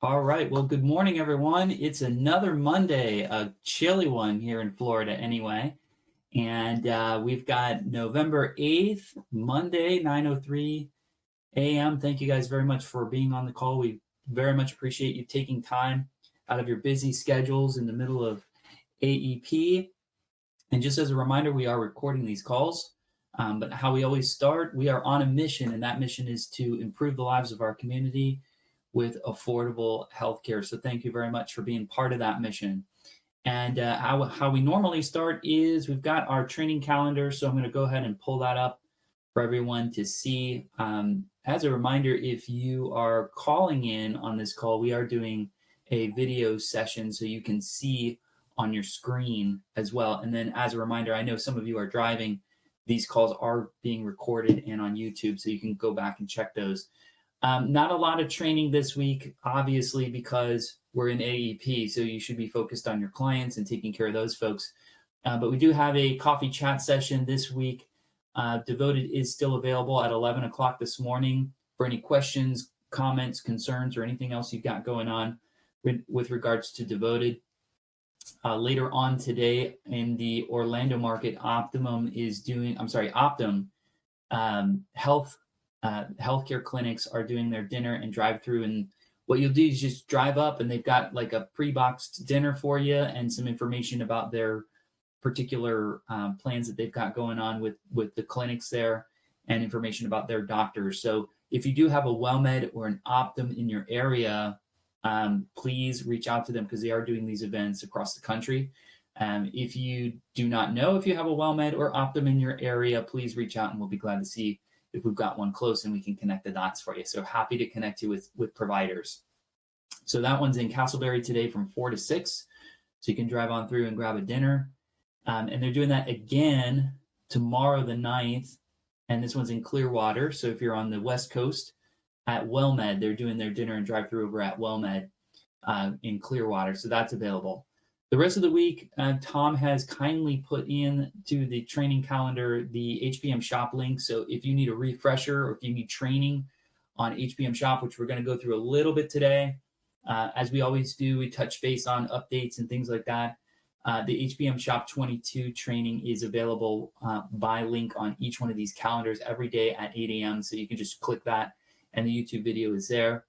All right. Well, good morning, everyone. It's another Monday, a chilly one here in Florida anyway. And we've got November 8th, Monday, 9:03 a.m. Thank you guys very much for being on the call. We very much appreciate you taking time out of your busy schedules in the middle of AEP. And just as a reminder, we are recording these calls. But how we always start, we are on a mission, and that mission is to improve the lives of our community with affordable healthcare. So thank you very much for being part of that mission. And how we normally start is we've got our training calendar. So I'm going to go ahead and pull that up for everyone to see. As a reminder, if you are calling in on this call, we are doing a video session so you can see on your screen as well. And then as a reminder, I know some of you are driving. These calls are being recorded and on YouTube, so you can go back and check those. Not a lot of training this week, obviously, because we're in AEP, so you should be focused on your clients and taking care of those folks. But we do have a coffee chat session this week. Devoted is still available at 11 o'clock this morning for any questions, comments, concerns, or anything else you've got going on with regards to Devoted. Later on today in the Orlando market, Optimum healthcare clinics are doing their dinner and drive-through. And what you'll do is just drive up, and they've got like a pre-boxed dinner for you and some information about their particular plans that they've got going on with the clinics there, and information about their doctors. So if you do have a WellMed or an Optum in your area, please reach out to them because they are doing these events across the country. If you do not know if you have a WellMed or Optum in your area, please reach out and we'll be glad to see if we've got one close and we can connect the dots for you. So happy to connect you with providers. So that one's in Castleberry today from 4 to 6. So you can drive on through and grab a dinner. And they're doing that again tomorrow, the 9th. And this one's in Clearwater. So if you're on the West Coast at WellMed, they're doing their dinner and drive through over at WellMed in Clearwater. So that's available. The rest of the week, Tom has kindly put in to the training calendar the HPM Shop link. So if you need a refresher or if you need training on HPM Shop, which we're going to go through a little bit today, as we always do, we touch base on updates and things like that. The HPM Shop 22 training is available by link on each one of these calendars every day at 8 a.m. So you can just click that and the YouTube video is there.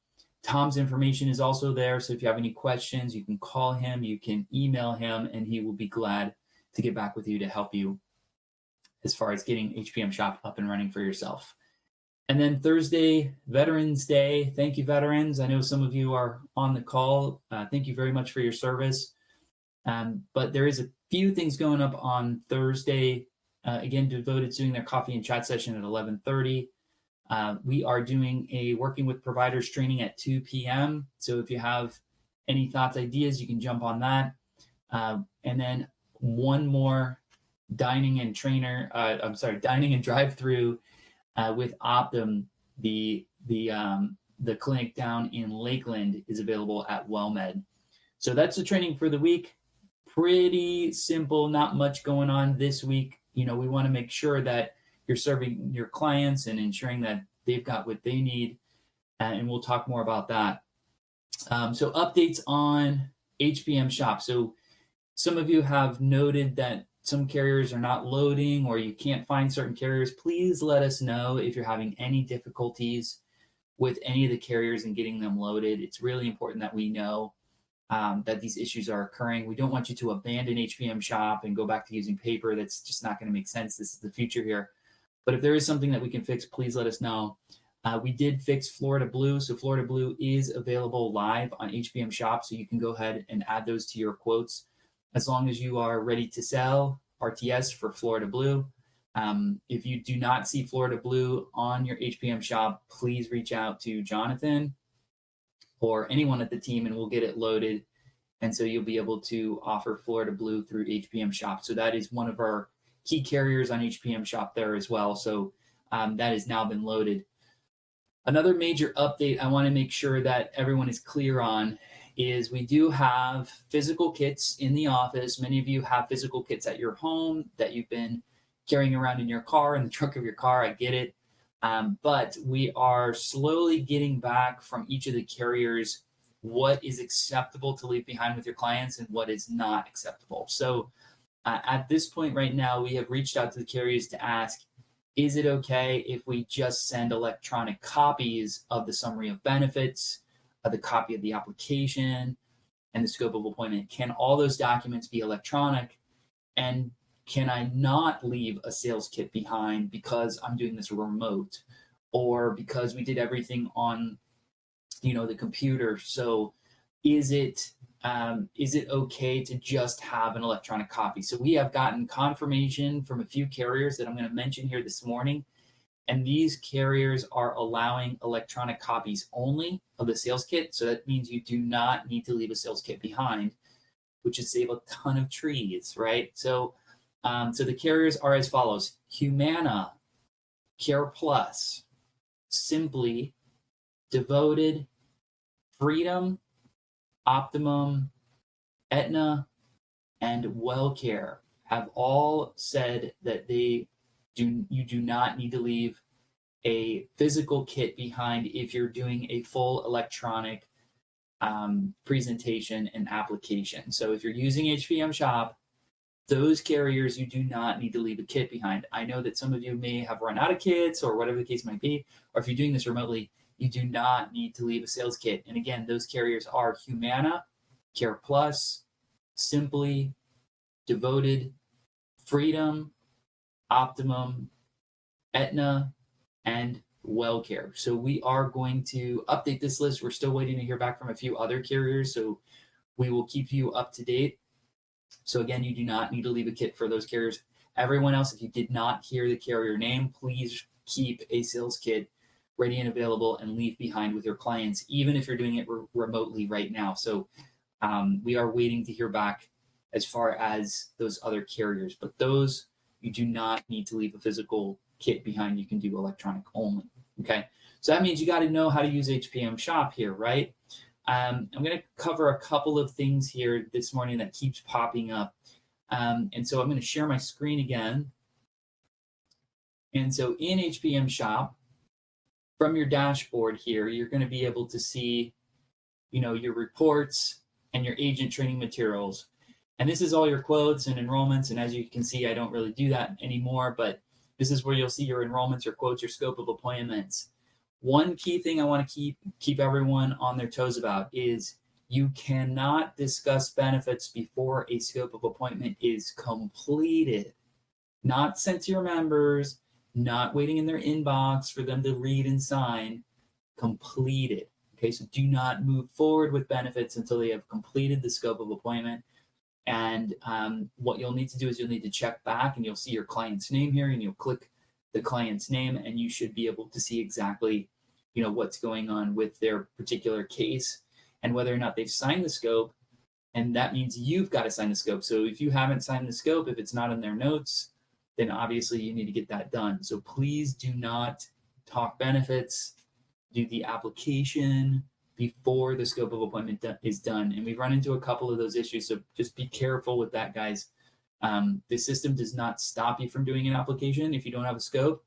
Tom's information is also there. So if you have any questions, you can call him, you can email him, and he will be glad to get back with you to help you as far as getting HPM Shop up and running for yourself. And then Thursday, Veterans Day. Thank you, veterans. I know some of you are on the call. Thank you very much for your service. But there is a few things going up on Thursday. Again, Devoted doing their coffee and chat session at 11:30. We are doing a working with providers training at 2 p.m. So if you have any thoughts, ideas, you can jump on that. And then one more dining and drive-through with Optum. The clinic down in Lakeland is available at WellMed. So that's the training for the week. Pretty simple, not much going on this week. We want to make sure that you're serving your clients and ensuring that they've got what they need. And we'll talk more about that. So updates on HPM Shop. So some of you have noted that some carriers are not loading or you can't find certain carriers. Please let us know if you're having any difficulties with any of the carriers and getting them loaded. It's really important that we know that these issues are occurring. We don't want you to abandon HPM Shop and go back to using paper. That's just not going to make sense. This is the future here. But if there is something that we can fix, please let us know. We did fix Florida Blue. So Florida Blue is available live on HPM Shop. So you can go ahead and add those to your quotes as long as you are ready to sell RTS for Florida Blue. If you do not see Florida Blue on your HPM Shop, please reach out to Jonathan or anyone at the team and we'll get it loaded. And so you'll be able to offer Florida Blue through HPM Shop. So that is one of our key carriers on HPM Shop there as well. So that has now been loaded. Another major update I want to make sure that everyone is clear on is we do have physical kits in the office. Many of you have physical kits at your home that you've been carrying around in your car, in the trunk of your car. I get it. But we are slowly getting back from each of the carriers what is acceptable to leave behind with your clients and what is not acceptable. So at this point right now, we have reached out to the carriers to ask, is it okay if we just send electronic copies of the summary of benefits, of the copy of the application, and the scope of appointment? Can all those documents be electronic? And can I not leave a sales kit behind because I'm doing this remote, or because we did everything on the computer? So is it okay to just have an electronic copy? So we have gotten confirmation from a few carriers that I'm going to mention here this morning, and these carriers are allowing electronic copies only of the sales kit. So that means you do not need to leave a sales kit behind, which would save a ton of trees, right? So the carriers are as follows: Humana, Care Plus, Simply, Devoted, Freedom, Optimum, Aetna, and WellCare have all said that you do not need to leave a physical kit behind if you're doing a full electronic presentation and application. So if you're using HPM Shop, those carriers, you do not need to leave a kit behind. I know that some of you may have run out of kits or whatever the case might be, or if you're doing this remotely, you do not need to leave a sales kit. And again, those carriers are Humana, Care Plus, Simply, Devoted, Freedom, Optimum, Aetna, and WellCare. So we are going to update this list. We're still waiting to hear back from a few other carriers, so we will keep you up to date. So again, you do not need to leave a kit for those carriers. Everyone else, if you did not hear the carrier name, please keep a sales kit ready and available and leave behind with your clients, even if you're doing it remotely right now. So we are waiting to hear back as far as those other carriers, but those you do not need to leave a physical kit behind. You can do electronic only. Okay, so that means you got to know how to use HPM Shop here, right? I'm going to cover a couple of things here this morning that keeps popping up. And so I'm going to share my screen again. And so in HPM Shop, from your dashboard here, you're going to be able to see, your reports and your agent training materials. And this is all your quotes and enrollments. And as you can see, I don't really do that anymore, but this is where you'll see your enrollments, your quotes, your scope of appointments. One key thing I want to keep everyone on their toes about is you cannot discuss benefits before a scope of appointment is completed. Not sent to your members, not waiting in their inbox for them to read and sign. Completed. Okay, so do not move forward with benefits until they have completed the scope of appointment. And what you'll need to do is you'll need to check back, and you'll see your client's name here, and you'll click the client's name, and you should be able to see exactly what's going on with their particular case and whether or not they've signed the scope. And that means you've got to sign the scope. So if you haven't signed the scope, if it's not in their notes, then obviously you need to get that done. So please do not talk benefits, do the application before the scope of appointment is done. And we've run into a couple of those issues, so just be careful with that, guys. The system does not stop you from doing an application if you don't have a scope.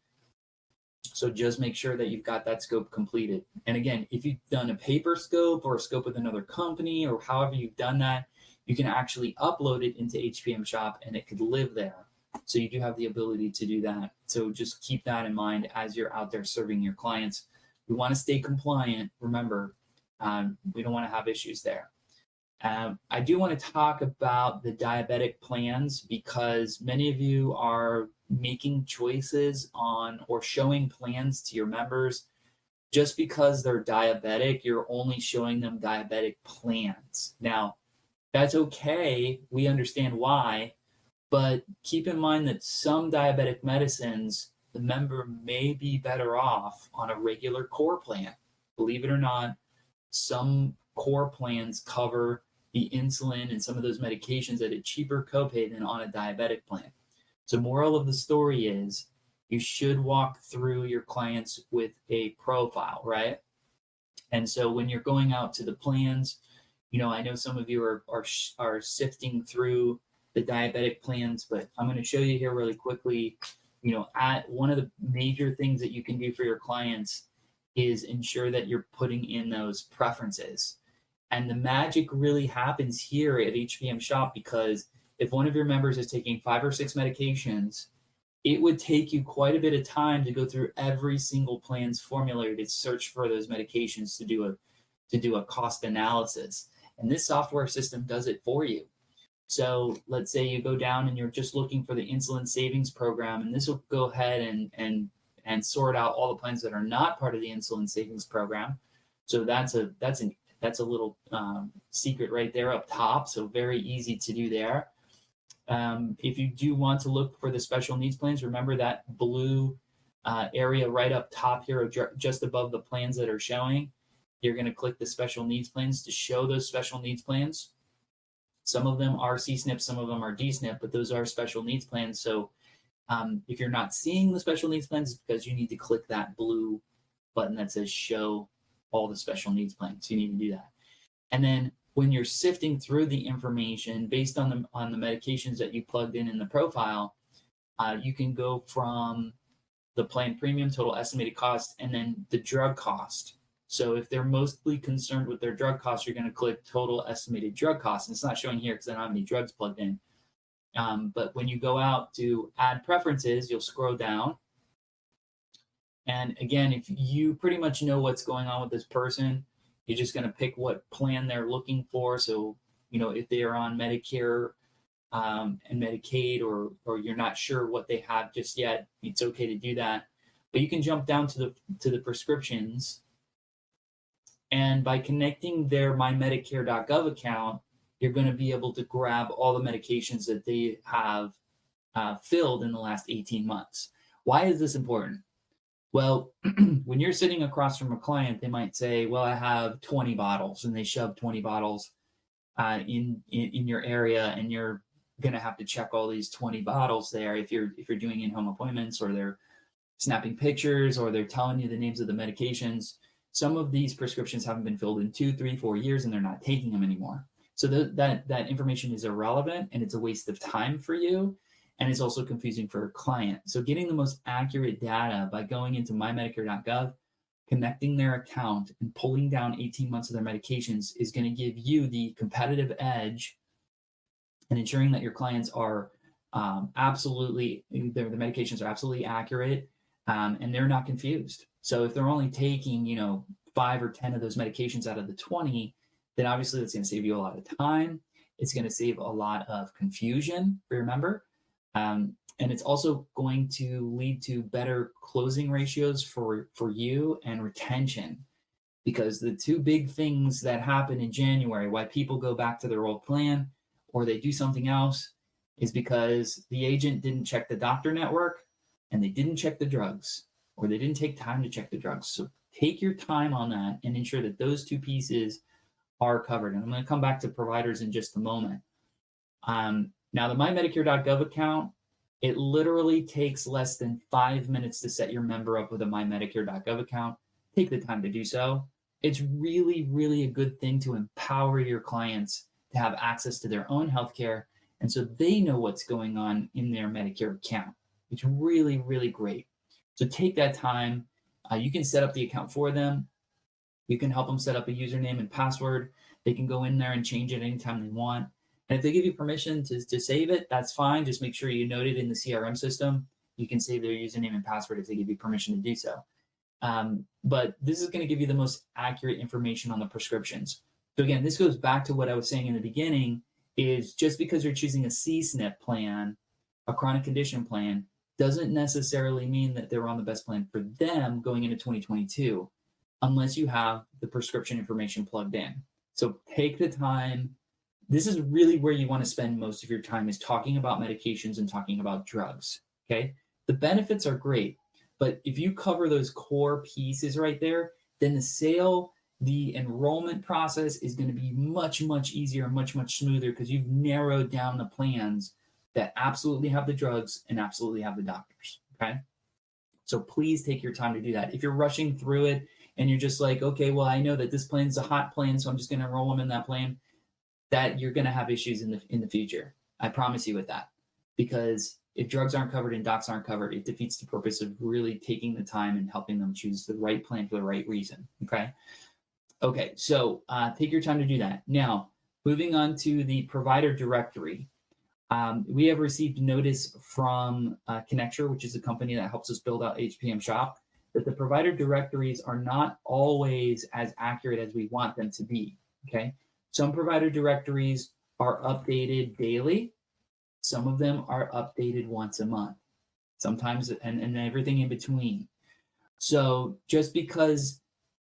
So just make sure that you've got that scope completed. And again, if you've done a paper scope or a scope with another company or however you've done that, you can actually upload it into HPM Shop and it could live there. So you do have the ability to do that. So just keep that in mind as you're out there serving your clients. We want to stay compliant. Remember, we don't want to have issues there. I do want to talk about the diabetic plans because many of you are making choices on or showing plans to your members. Just because they're diabetic, you're only showing them diabetic plans. Now, that's okay. We understand why, but keep in mind that some diabetic medicines, the member may be better off on a regular core plan. Believe it or not, some core plans cover the insulin and some of those medications at a cheaper copay than on a diabetic plan. So moral of the story is you should walk through your clients with a profile, right? And so when you're going out to the plans, I know some of you are sifting through the diabetic plans, but I'm going to show you here really quickly, at one of the major things that you can do for your clients is ensure that you're putting in those preferences. And the magic really happens here at HPM Shop, because if one of your members is taking 5 or 6 medications, it would take you quite a bit of time to go through every single plan's formulary to search for those medications to do a cost analysis. And this software system does it for you. So let's say you go down and you're just looking for the insulin savings program, and this will go ahead and sort out all the plans that are not part of the insulin savings program. So that's a little secret right there up top. So very easy to do there. If you do want to look for the special needs plans, remember that blue area right up top here, just above the plans that are showing. You're going to click the special needs plans to show those special needs plans. Some of them are C-SNP, some of them are D-SNP, but those are special needs plans. So if you're not seeing the special needs plans, it's because you need to click that blue button that says show all the special needs plans. You need to do that. And then when you're sifting through the information based on the medications that you plugged in the profile, you can go from the plan premium, total estimated cost, and then the drug cost. So if they're mostly concerned with their drug costs, you're going to click total estimated drug costs. And it's not showing here because I don't have any drugs plugged in. But when you go out to add preferences, you'll scroll down. And again, if you pretty much know what's going on with this person, you're just going to pick what plan they're looking for. So, if they are on Medicare and Medicaid, or you're not sure what they have just yet, it's okay to do that. But you can jump down to the prescriptions. And by connecting their MyMedicare.gov account, you're going to be able to grab all the medications that they have filled in the last 18 months. Why is this important? Well, when you're sitting across from a client, they might say, well, I have 20 bottles, and they shove 20 bottles in your area, and you're going to have to check all these 20 bottles there if you're doing in-home appointments, or they're snapping pictures, or they're telling you the names of the medications. Some of these prescriptions haven't been filled in 2, 3, 4 years, and they're not taking them anymore. So that information is irrelevant, and it's a waste of time for you, and it's also confusing for a client. So getting the most accurate data by going into mymedicare.gov, connecting their account, and pulling down 18 months of their medications is going to give you the competitive edge and ensuring that your clients are their medications are absolutely accurate, and they're not confused. So if they're only taking, 5 or 10 of those medications out of the 20, then obviously that's going to save you a lot of time. It's going to save a lot of confusion for your member. And it's also going to lead to better closing ratios for you and retention. Because the two big things that happen in January, why people go back to their old plan or they do something else, is because the agent didn't check the doctor network, and they didn't check the drugs, or they didn't take time to check the drugs. So take your time on that and ensure that those two pieces are covered. And I'm going to come back to providers in just a moment. Now, the MyMedicare.gov account, it literally takes less than 5 minutes to set your member up with a MyMedicare.gov account. Take the time to do so. It's really, really a good thing to empower your clients to have access to their own healthcare, and so they know what's going on in their Medicare account. It's really, really great. So take that time. You can set up the account for them. You can help them set up a username and password. They can go in there and change it anytime they want. And if they give you permission to save it, that's fine. Just make sure you note it in the CRM system. You can save their username and password if they give you permission to do so. But this is going to give you the most accurate information on the prescriptions. So again, this goes back to what I was saying in the beginning, is just because you're choosing a C-SNP plan, a chronic condition plan, doesn't necessarily mean that they're on the best plan for them going into 2022, unless you have the prescription information plugged in. So take the time. This is really where you want to spend most of your time, is talking about medications and talking about drugs, okay? The benefits are great, but if you cover those core pieces right there, then the enrollment process is going to be much, much easier and much, much smoother, because you've narrowed down the plans that absolutely have the drugs and absolutely have the doctors, okay? So please take your time to do that. If you're rushing through it and you're just like, okay, well, I know that this plan's a hot plan, so I'm just going to enroll them in that plan, that you're going to have issues in the future. I promise you with that. Because if drugs aren't covered and docs aren't covered, it defeats the purpose of really taking the time and helping them choose the right plan for the right reason, okay? Okay, so take your time to do that. Now, moving on to the provider directory. We have received notice from Connecture, which is a company that helps us build out HPM Shop, that the provider directories are not always as accurate as we want them to be. Okay, some provider directories are updated daily. Some of them are updated once a month, sometimes, and everything in between. So just because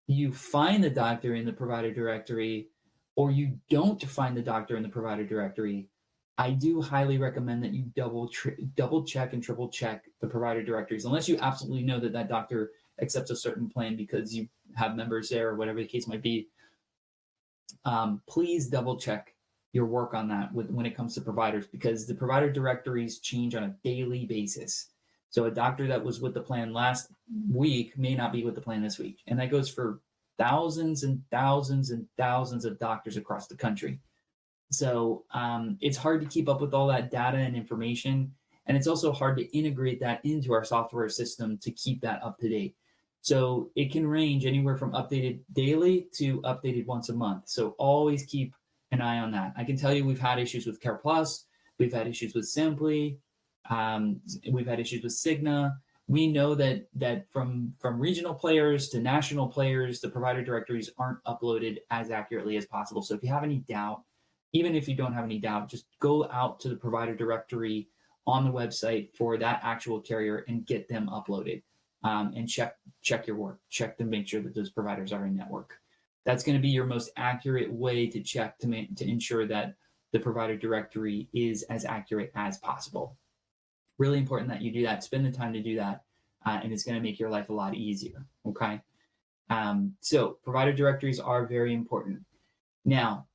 you find the doctor in the provider directory or you don't find the doctor in the provider directory, I do highly recommend that you double check and triple check the provider directories, unless you absolutely know that that doctor accepts a certain plan because you have members there or whatever the case might be. Please double check your work on that when it comes to providers, because the provider directories change on a daily basis. So a doctor that was with the plan last week may not be with the plan this week. And that goes for thousands and thousands and thousands of doctors across the country. So it's hard to keep up with all that data and information. And it's also hard to integrate that into our software system to keep that up to date. So it can range anywhere from updated daily to updated once a month. So always keep an eye on that. I can tell you we've had issues with Care Plus, we've had issues with Simply, we've had issues with Cigna. We know that from regional players to national players, the provider directories aren't uploaded as accurately as possible. So if you have any doubt, even if you don't have any doubt, just go out to the provider directory on the website for that actual carrier and get them uploaded, and check your work. Check to make sure that those providers are in network. That's going to be your most accurate way to check to ensure that the provider directory is as accurate as possible. Really important that you do that. Spend the time to do that, and it's going to make your life a lot easier. Okay. So provider directories are very important. Now,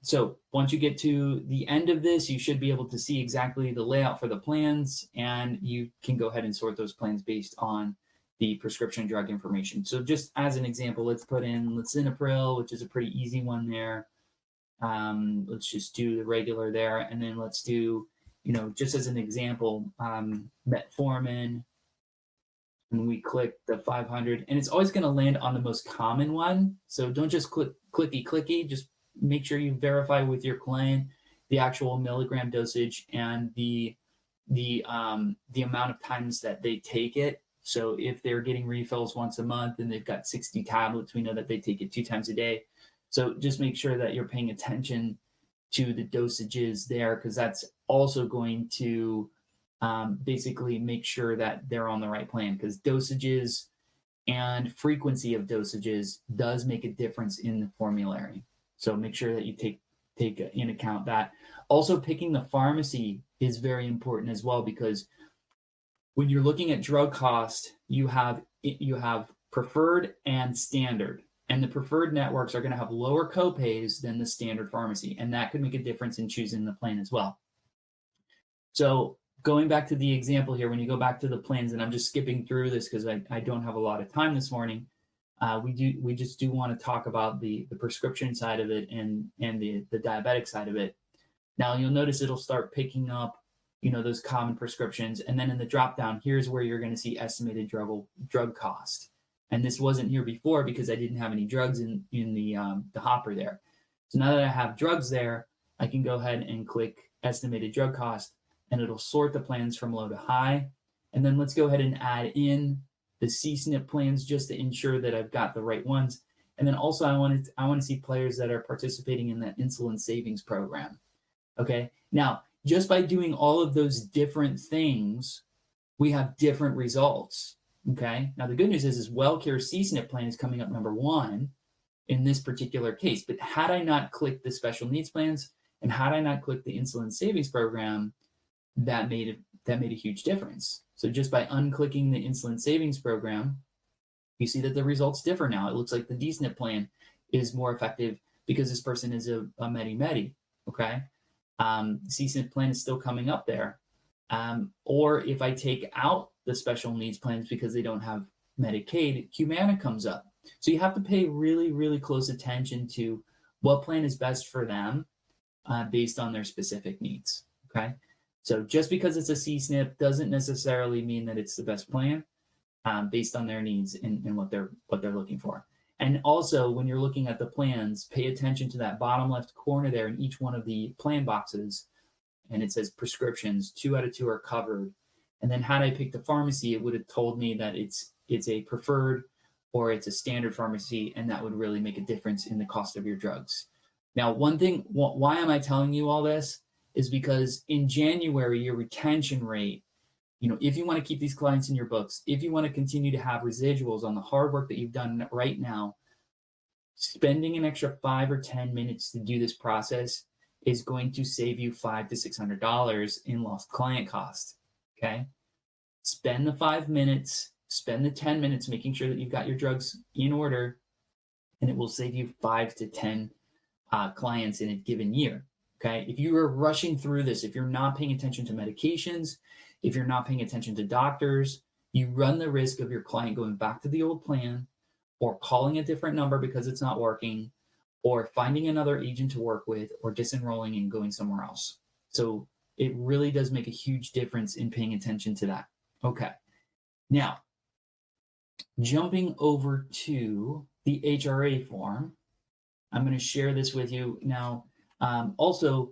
so once you get to the end of this, you should be able to see exactly the layout for the plans, and you can go ahead and sort those plans based on the prescription drug information. So just as an example, let's put in lisinopril, which is a pretty easy one there. Let's just do the regular there, and then let's do, just as an example, metformin, and we click the 500, and it's always going to land on the most common one. So don't just click clicky, just make sure you verify with your client the actual milligram dosage and the amount of times that they take it. So if they're getting refills once a month and they've got 60 tablets, we know that they take it 2 times a day. So just make sure that you're paying attention to the dosages there, because that's also going to basically make sure that they're on the right plan, because dosages and frequency of dosages does make a difference in the formulary. So make sure that you take in account that. Also, picking the pharmacy is very important as well, because when you're looking at drug cost, you have preferred and standard. And the preferred networks are going to have lower copays than the standard pharmacy. And that could make a difference in choosing the plan as well. So going back to the example here, when you go back to the plans, and I'm just skipping through this because I don't have a lot of time this morning, we just do want to talk about the prescription side of it and the diabetic side of it. Now you'll notice it'll start picking up, those common prescriptions, and then in the drop down, here's where you're going to see estimated drug cost. And this wasn't here before because I didn't have any drugs in the hopper there. So now that I have drugs there, I can go ahead and click estimated drug cost, and it'll sort the plans from low to high. And then let's go ahead and add in the CSNP plans just to ensure that I've got the right ones. And then also I want to see players that are participating in that insulin savings program. Okay. Now, just by doing all of those different things, we have different results. Okay. Now the good news is WellCare CSNP plan is coming up number 1 in this particular case. But had I not clicked the special needs plans, and had I not clicked the insulin savings program, that made a huge difference. So just by unclicking the insulin savings program, you see that the results differ now. It looks like the DSNP plan is more effective because this person is a Medi-Medi, okay? CSNP plan is still coming up there. Or if I take out the special needs plans because they don't have Medicaid, Humana comes up. So you have to pay really, really close attention to what plan is best for them based on their specific needs, okay? So just because it's a CSNP doesn't necessarily mean that it's the best plan based on their needs and what they're looking for. And also, when you're looking at the plans, pay attention to that bottom left corner there in each one of the plan boxes. And it says prescriptions, 2 out of 2 are covered. And then had I picked a pharmacy, it would have told me that it's a preferred or it's a standard pharmacy, and that would really make a difference in the cost of your drugs. Now, one thing, why am I telling you all this? Is because in January, your retention rate, if you want to keep these clients in your books, if you want to continue to have residuals on the hard work that you've done right now, spending an extra 5 or 10 minutes to do this process is going to save you $500 to $600 in lost client cost. Okay. Spend the 5 minutes, spend the 10 minutes making sure that you've got your drugs in order, and it will save you 5 to 10 clients in a given year. Okay. If you are rushing through this, if you're not paying attention to medications, if you're not paying attention to doctors, you run the risk of your client going back to the old plan or calling a different number because it's not working, or finding another agent to work with, or disenrolling and going somewhere else. So it really does make a huge difference in paying attention to that. Okay. Now, jumping over to the HRA form, I'm going to share this with you now. Also,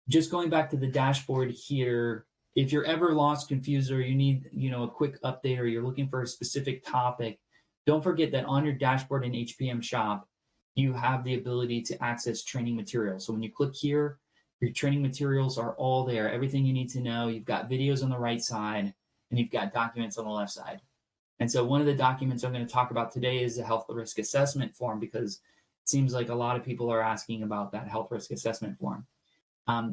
just going back to the dashboard here, if you're ever lost, confused, or you need, a quick update, or you're looking for a specific topic, don't forget that on your dashboard in HPM Shop, you have the ability to access training materials. So when you click here, your training materials are all there, everything you need to know. You've got videos on the right side, and you've got documents on the left side. And so one of the documents I'm going to talk about today is the health risk assessment form, because it seems like a lot of people are asking about that health risk assessment form.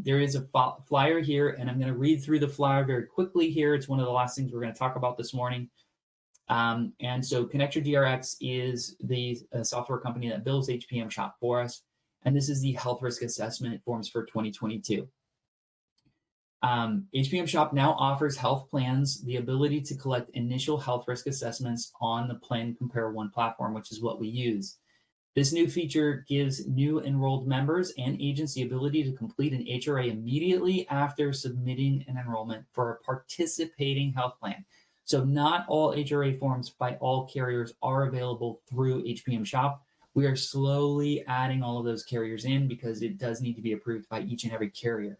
There is a flyer here, and I'm going to read through the flyer very quickly here. It's one of the last things we're going to talk about this morning. And so Connecture DRX is the software company that builds HPM Shop for us. And this is the health risk assessment forms for 2022. HPM Shop now offers health plans the ability to collect initial health risk assessments on the Plan Compare One platform, which is what we use. This new feature gives new enrolled members and agents the ability to complete an HRA immediately after submitting an enrollment for a participating health plan. So not all HRA forms by all carriers are available through HPM Shop. We are slowly adding all of those carriers in because it does need to be approved by each and every carrier.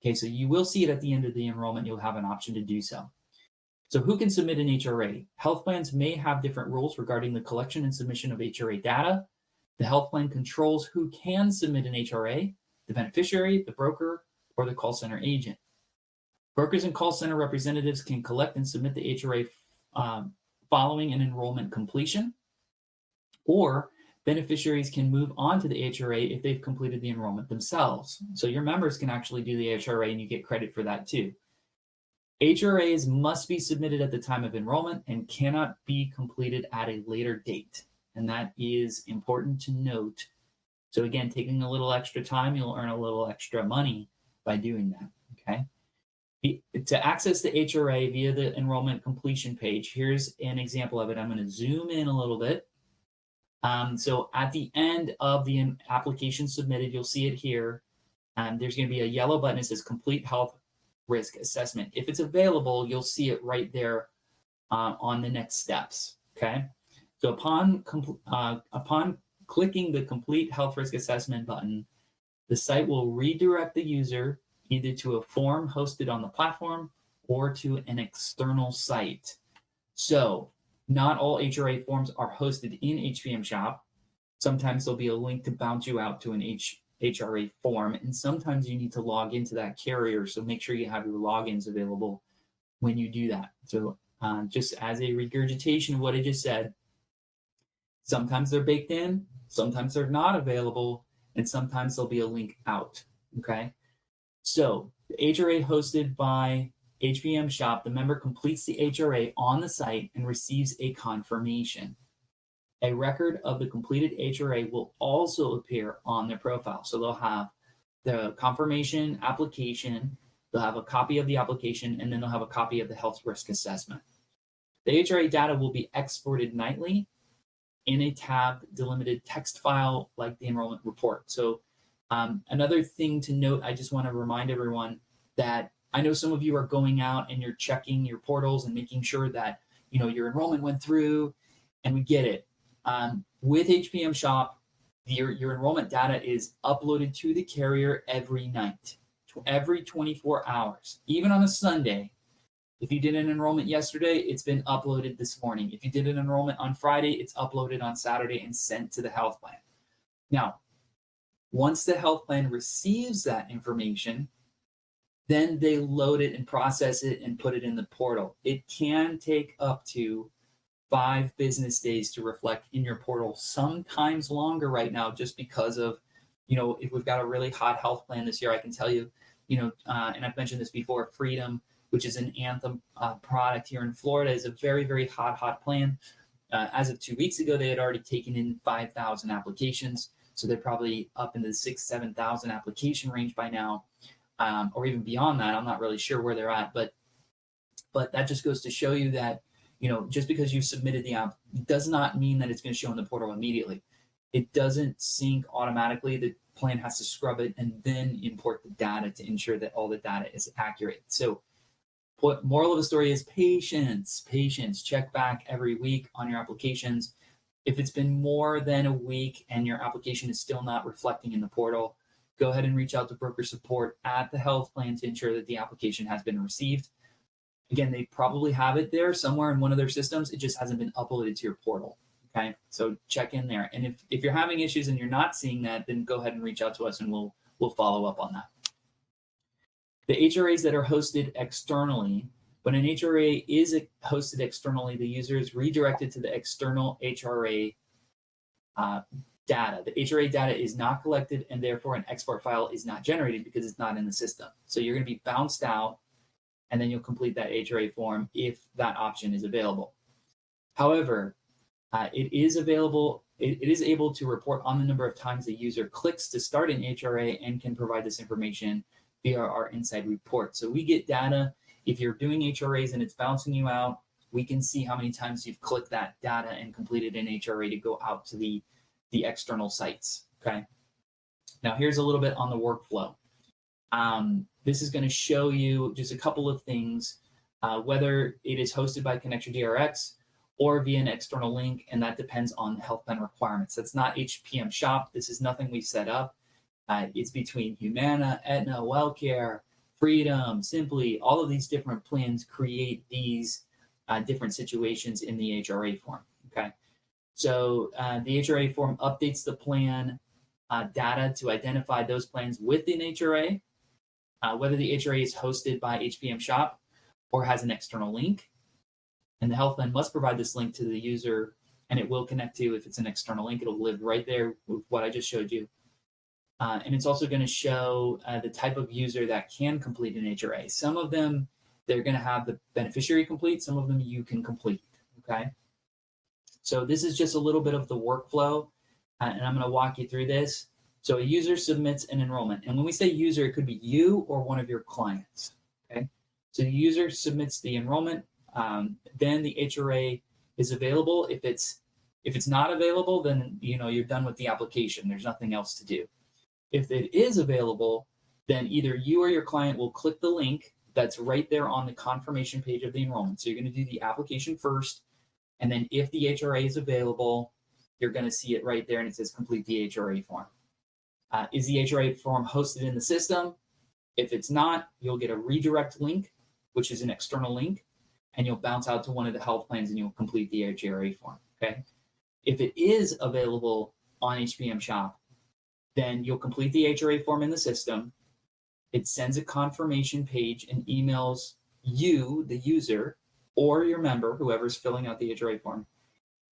Okay, so you will see it at the end of the enrollment. You'll have an option to do so. So who can submit an HRA? Health plans may have different rules regarding the collection and submission of HRA data. The health plan controls who can submit an HRA, the beneficiary, the broker, or the call center agent. Brokers and call center representatives can collect and submit the HRA following an enrollment completion, or beneficiaries can move on to the HRA if they've completed the enrollment themselves. So your members can actually do the HRA and you get credit for that too. HRAs must be submitted at the time of enrollment and cannot be completed at a later date. And that is important to note. So again, taking a little extra time, you'll earn a little extra money by doing that, okay? To access the HRA via the enrollment completion page, here's an example of it. I'm going to zoom in a little bit. So at the end of the application submitted, you'll see it here. There's going to be a yellow button that says Complete Health Risk Assessment. If it's available, you'll see it right there on the next steps, okay? So upon clicking the Complete Health Risk Assessment button, the site will redirect the user either to a form hosted on the platform or to an external site. So not all HRA forms are hosted in HPM Shop. Sometimes there'll be a link to bounce you out to an HRA form, and sometimes you need to log into that carrier. So make sure you have your logins available when you do that. So just as a regurgitation of what I just said, sometimes they're baked in, sometimes they're not available, and sometimes there'll be a link out, okay? So the HRA hosted by HPM Shop, the member completes the HRA on the site and receives a confirmation. A record of the completed HRA will also appear on their profile. So they'll have the confirmation application, they'll have a copy of the application, and then they'll have a copy of the health risk assessment. The HRA data will be exported nightly in a tabbed delimited text file like the enrollment report. So another thing to note, I just want to remind everyone that I know some of you are going out and you're checking your portals and making sure that your enrollment went through, and we get it. With HPM Shop, your enrollment data is uploaded to the carrier every night, every 24 hours, even on a Sunday. If you did an enrollment yesterday, it's been uploaded this morning. If you did an enrollment on Friday, it's uploaded on Saturday and sent to the health plan. Now, once the health plan receives that information, then they load it and process it and put it in the portal. It can take up to 5 business days to reflect in your portal, sometimes longer right now, just because of, if we've got a really hot health plan this year. I can tell you, and I've mentioned this before, Freedom, which is an Anthem product here in Florida, is a very, very hot plan. As of 2 weeks ago, they had already taken in 5,000 applications. So they're probably up in the 6,000 to 7,000 application range by now, or even beyond that. I'm not really sure where they're at, but that just goes to show you that, just because you submitted the app does not mean that it's going to show in the portal immediately. It doesn't sync automatically. The plan has to scrub it and then import the data to ensure that all the data is accurate. So, moral of the story is patience. Check back every week on your applications. If it's been more than a week and your application is still not reflecting in the portal, go ahead and reach out to broker support at the health plan to ensure that the application has been received. Again, they probably have it there somewhere in one of their systems. It just hasn't been uploaded to your portal. Okay, so check in there. And if you're having issues and you're not seeing that, then go ahead and reach out to us and we'll follow up on that. The HRAs that are hosted externally, when an HRA is hosted externally, the user is redirected to the external HRA data. The HRA data is not collected, and therefore an export file is not generated because it's not in the system. So you're going to be bounced out, and then you'll complete that HRA form if that option is available. However, it is available. It is able to report on the number of times the user clicks to start an HRA and can provide this information via our inside report. So we get data. If you're doing HRAs and it's bouncing you out, we can see how many times you've clicked that data and completed an HRA to go out to the external sites. Okay. Now here's a little bit on the workflow. This is going to show you just a couple of things, whether it is hosted by Connecture DRX or via an external link, and that depends on the health plan requirements. That's not HPM Shop. This is nothing we set up. It's between Humana, Aetna, WellCare, Freedom, Simply. All of these different plans create these different situations in the HRA form. Okay, so the HRA form updates the plan data to identify those plans within HRA, whether the HRA is hosted by HPM Shop or has an external link. And the health plan must provide this link to the user, and it will connect to, if it's an external link, it'll live right there with what I just showed you. And it's also going to show the type of user that can complete an HRA. Some of them, they're going to have the beneficiary complete. Some of them you can complete, okay? So this is just a little bit of the workflow, and I'm going to walk you through this. So a user submits an enrollment. And when we say user, it could be you or one of your clients, okay? So the user submits the enrollment. Then the HRA is available. If it's not available, then you're done with the application. There's nothing else to do. If it is available, then either you or your client will click the link that's right there on the confirmation page of the enrollment. So you're going to do the application first, and then if the HRA is available, you're going to see it right there, and it says complete the HRA form. Is the HRA form hosted in the system? If it's not, you'll get a redirect link, which is an external link, and you'll bounce out to one of the health plans and you'll complete the HRA form, okay? If it is available on HPM Shop, then you'll complete the HRA form in the system. It sends a confirmation page and emails you, the user, or your member, whoever's filling out the HRA form,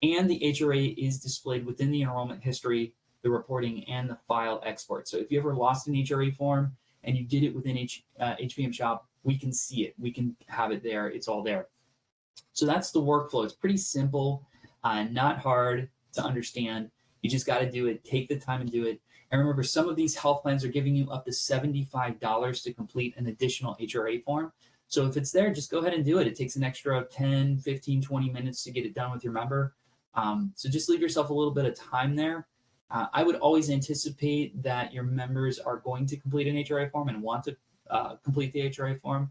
and the HRA is displayed within the enrollment history, the reporting, and the file export. So if you ever lost an HRA form and you did it within HPM Shop, we can see it. We can have it there. It's all there. So that's the workflow. It's pretty simple, not hard to understand. You just got to do it. Take the time and do it. And remember, some of these health plans are giving you up to $75 to complete an additional HRA form. So if it's there, just go ahead and do it. It takes an extra 10, 15, 20 minutes to get it done with your member. So just leave yourself a little bit of time there. I would always anticipate that your members are going to complete an HRA form and want to complete the HRA form.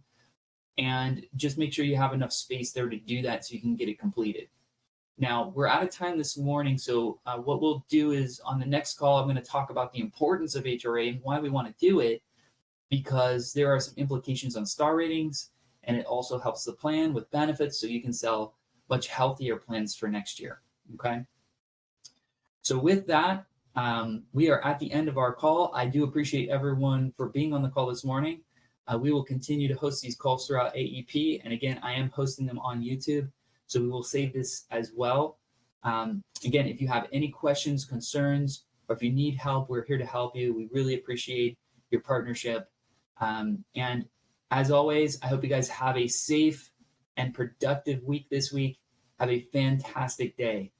And just make sure you have enough space there to do that so you can get it completed. Now, we're out of time this morning, so what we'll do is on the next call, I'm going to talk about the importance of HRA and why we want to do it, because there are some implications on star ratings, and it also helps the plan with benefits so you can sell much healthier plans for next year. Okay. So with that, we are at the end of our call. I do appreciate everyone for being on the call this morning. We will continue to host these calls throughout AEP. And again, I am hosting them on YouTube, so we will save this as well. Again, if you have any questions, concerns, or if you need help, we're here to help you. We really appreciate your partnership. And as always, I hope you guys have a safe and productive week this week. Have a fantastic day.